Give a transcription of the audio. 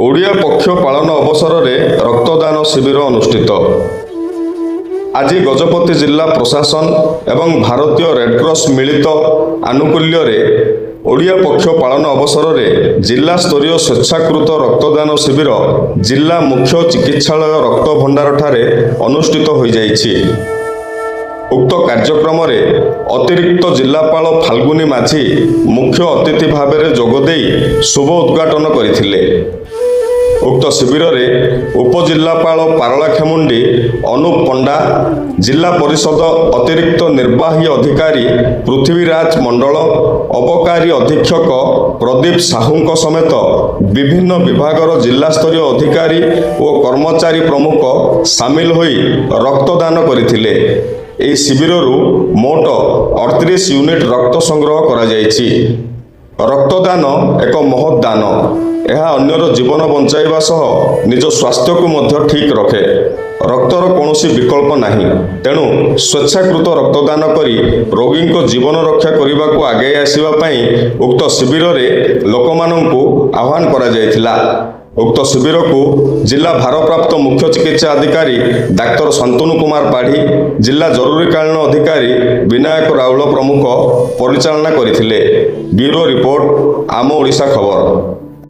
ଓଡ଼ିଆ ପକ୍ଷ ପାଳନ ଅବସରରେ ରକ୍ତଦାନ ଶିବିର ଅନୁଷ୍ଠିତ। ଆଜି ଗଜପତି ଜିଲ୍ଲା ପ୍ରଶାସନ ଏବଂ ଭାରତୀୟ ରେଡ୍କ୍ରସ୍ ମିଳିତ ଆନୁକୂଲ୍ୟରେ ଓଡ଼ିଆ ପକ୍ଷ ପାଳନ ଅବସରରେ ଜିଲ୍ଲା ସ୍ତରୀୟ ସ୍ୱେଚ୍ଛାକୃତ ରକ୍ତଦାନ ଶିବିର ଜିଲ୍ଲା ମୁଖ୍ୟ ଚିକିତ୍ସାଳୟ ରକ୍ତ ଭଣ୍ଡାରଠାରେ ଅନୁଷ୍ଠିତ ହୋଇଯାଇଛି। ଉକ୍ତ କାର୍ଯ୍ୟକ୍ରମରେ ଅତିରିକ୍ତ ଜିଲ୍ଲାପାଳ ଫାଲ୍ଗୁନୀ ମାଝୀ ମୁଖ୍ୟ ଅତିଥି ଭାବରେ ଯୋଗଦେଇ ଶୁଭ ଉଦ୍ଘାଟନ କରିଥିଲେ। ଉକ୍ତ ଶିବିରରେ ଉପଜିଲ୍ଲାପାଳ ପାରଳାଖେମୁଣ୍ଡି ଅନୁପ ପଣ୍ଡା, ଜିଲ୍ଲା ପରିଷଦ ଅତିରିକ୍ତ ନିର୍ବାହୀ ଅଧିକାରୀ ପୃଥ୍ୱୀରାଜ ମଣ୍ଡଳ, ଅବକାରୀ ଅଧୀକ୍ଷକ ପ୍ରଦୀପ ସାହୁଙ୍କ ସମେତ ବିଭିନ୍ନ ବିଭାଗର ଜିଲ୍ଲାସ୍ତରୀୟ ଅଧିକାରୀ ଓ କର୍ମଚାରୀ ପ୍ରମୁଖ ସାମିଲ ହୋଇ ରକ୍ତଦାନ କରିଥିଲେ। ଏହି ଶିବିରରୁ ମୋଟ 38 ୟୁନିଟ୍ ରକ୍ତ ସଂଗ୍ରହ କରାଯାଇଛି। ରକ୍ତଦାନ ଏକ ମହତ୍ ଦାନ। ଏହା ଅନ୍ୟର ଜୀବନ ବଞ୍ଚାଇବା ସହ ନିଜ ସ୍ୱାସ୍ଥ୍ୟକୁ ମଧ୍ୟ ଠିକ୍ ରଖେ। ରକ୍ତର କୌଣସି ବିକଳ୍ପ ନାହିଁ, ତେଣୁ ସ୍ୱେଚ୍ଛାକୃତ ରକ୍ତଦାନ କରି ରୋଗୀଙ୍କ ଜୀବନ ରକ୍ଷା କରିବାକୁ ଆଗେଇ ଆସିବା ପାଇଁ ଉକ୍ତ ଶିବିରରେ ଲୋକମାନଙ୍କୁ ଆହ୍ୱାନ କରାଯାଇଥିଲା। ଉକ୍ତ ଶିବିରକୁ ଜିଲ୍ଲା ଭାରପ୍ରାପ୍ତ ମୁଖ୍ୟ ଚିକିତ୍ସା ଅଧିକାରୀ ଡାକ୍ତର ଶାନ୍ତନୁ କୁମାର ପାଢ଼ୀ, ଜିଲ୍ଲା ଜରୁରୀକାଳୀନ ଅଧିକାରୀ ବିନାୟକ ରାଉଳ ପ୍ରମୁଖ ପରିଚାଳନା କରିଥିଲେ। ବ୍ୟୁରୋ ରିପୋର୍ଟ, ଆମ ଓଡ଼ିଶା ଖବର।